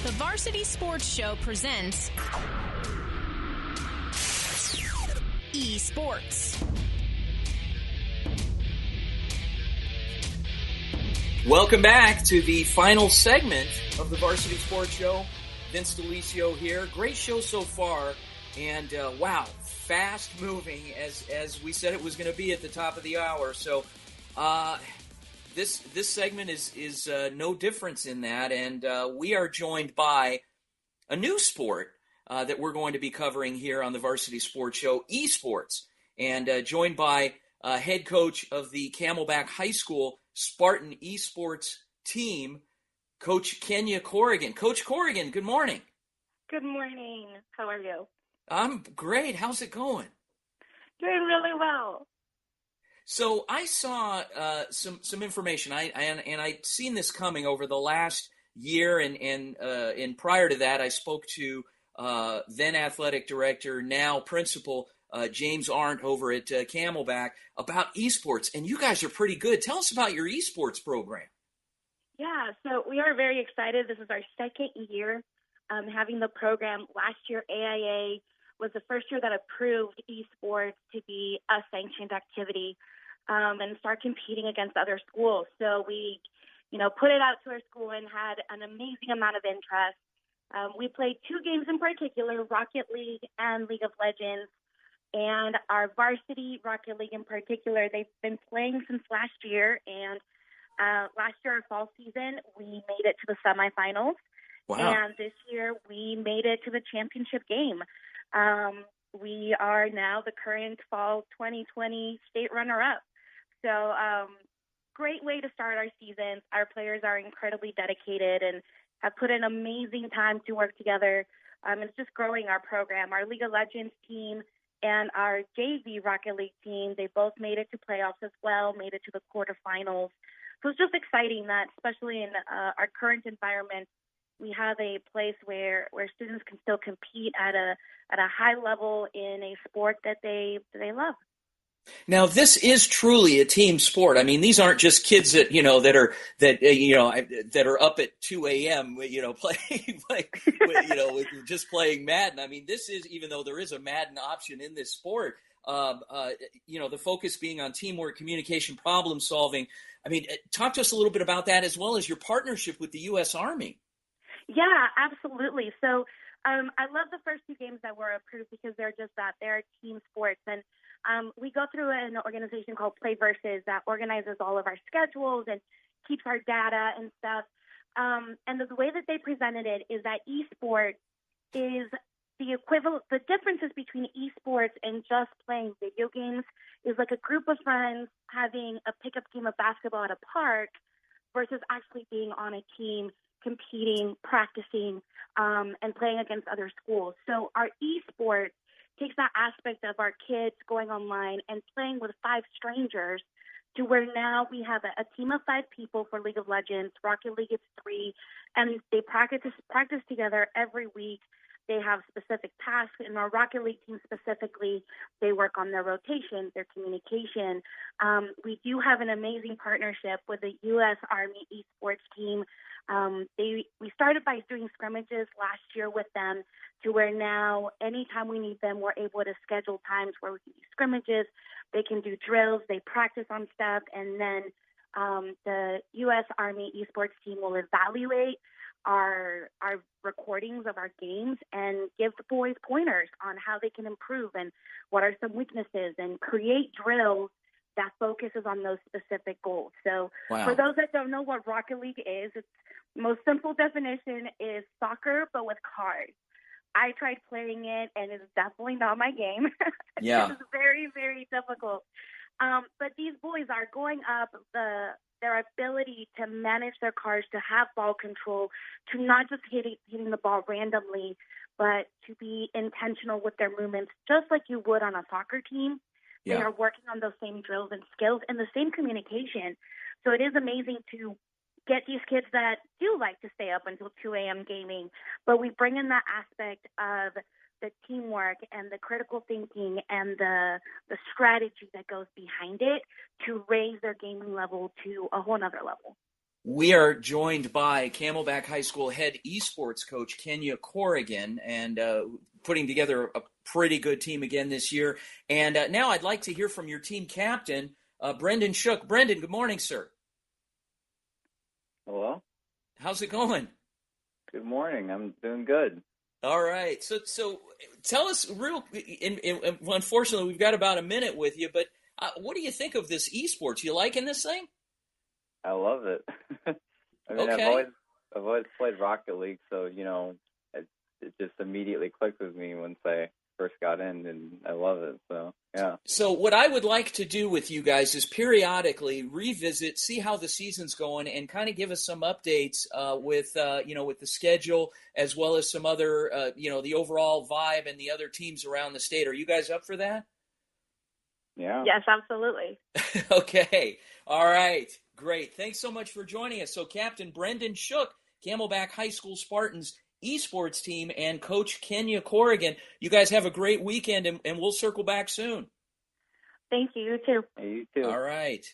The Varsity Sports Show presents ESports. Welcome back to the final segment of the Varsity Sports Show. Vince DeLisio here. Great show so far, and wow, fast moving as we said it was going to be at the top of the hour. So this segment is no difference in that, and we are joined by a new sport that we're going to be covering here on the Varsity Sports Show, eSports, and joined by head coach of the Camelback High School Spartan eSports team, Coach Kenya Corrigan. Coach Corrigan, good morning. Good morning. How are you? I'm great. How's it going? Doing really well. So I saw some information. I'd seen this coming over the last year, and prior to that, I spoke to then athletic director, now principal, James Arndt over at Camelback about esports, and you guys are pretty good. Tell us about your esports program. Yeah, so we are very excited. This is our second year having the program. Last year, AIA was the first year that approved esports to be a sanctioned activity and start competing against other schools. So we, put it out to our school and had an amazing amount of interest. We played two games in particular, Rocket League and League of Legends. And our varsity Rocket League in particular, they've been playing since last year. And last year, our fall season, we made it to the semifinals. Wow. And this year, we made it to the championship game. We are now the current fall 2020 state runner-up. So great way to start our season. Our players are incredibly dedicated and have put in amazing time to work together. It's just growing our program. Our League of Legends team and our JV Rocket League team, they both made it to playoffs as well, made it to the quarterfinals. So it's just exciting that, especially in our current environment, we have a place where students can still compete at a high level in a sport that they love. Now, this is truly a team sport. I mean, these aren't just kids that are up at 2 a.m. Just playing Madden. I mean, this is, even though there is a Madden option in this sport, the focus being on teamwork, communication, problem solving. I mean, talk to us a little bit about that, as well as your partnership with the U.S. Army. Yeah, absolutely. So I love the first two games that were approved because they're just that. They're team sports. And we go through an organization called Play Versus that organizes all of our schedules and keeps our data and stuff. And the way that they presented it is that esports is the equivalent. The differences between esports and just playing video games is like a group of friends having a pickup game of basketball at a park versus actually being on a team, competing, practicing, and playing against other schools. So our esports takes that aspect of our kids going online and playing with 5 strangers to where now we have a team of 5 people for League of Legends. Rocket League is 3, and they practice together every week. They have specific tasks. In our Rocket League team specifically, they work on their rotation, their communication. We do have an amazing partnership with the U.S. Army eSports team. We started by doing scrimmages last year with them to where now anytime we need them, we're able to schedule times where we can do scrimmages. They can do drills. They practice on stuff. And then the U.S. Army eSports team will evaluate our recordings of our games and give the boys pointers on how they can improve and what are some weaknesses and create drills that focuses on those specific goals. So wow. For those that don't know what Rocket League is, its most simple definition is soccer, but with cards. I tried playing it, and it's definitely not my game. Yeah. It's very, very difficult. But these boys are going up their ability to manage their cards, to have ball control, to not just hitting the ball randomly, but to be intentional with their movements, just like you would on a soccer team. Yeah. They are working on those same drills and skills and the same communication. So it is amazing to get these kids that do like to stay up until 2 a.m. gaming, but we bring in that aspect of the teamwork and the critical thinking and the strategy that goes behind it to raise their gaming level to a whole nother level. We are joined by Camelback High School head esports coach Kenya Corrigan, and putting together a pretty good team again this year. And now I'd like to hear from your team captain, Brendan Shook. Brendan, good morning, sir. Hello. How's it going? Good morning. I'm doing good. All right. So tell us unfortunately, we've got about a minute with you, but what do you think of this esports? You liking this thing? I love it. I mean, okay. I've always played Rocket League, so it just immediately clicked with me once I first got in, and I love it. So yeah. So what I would like to do with you guys is periodically revisit, see how the season's going, and kind of give us some updates with the schedule as well as some other the overall vibe and the other teams around the state. Are you guys up for that? Yeah. Yes, absolutely. Okay. All right. Great. Thanks so much for joining us. So Captain Brendan Shook, Camelback High School Spartans esports team, and Coach Kenya Corrigan. You guys have a great weekend, and we'll circle back soon. Thank you. You too. Hey, you too. All right.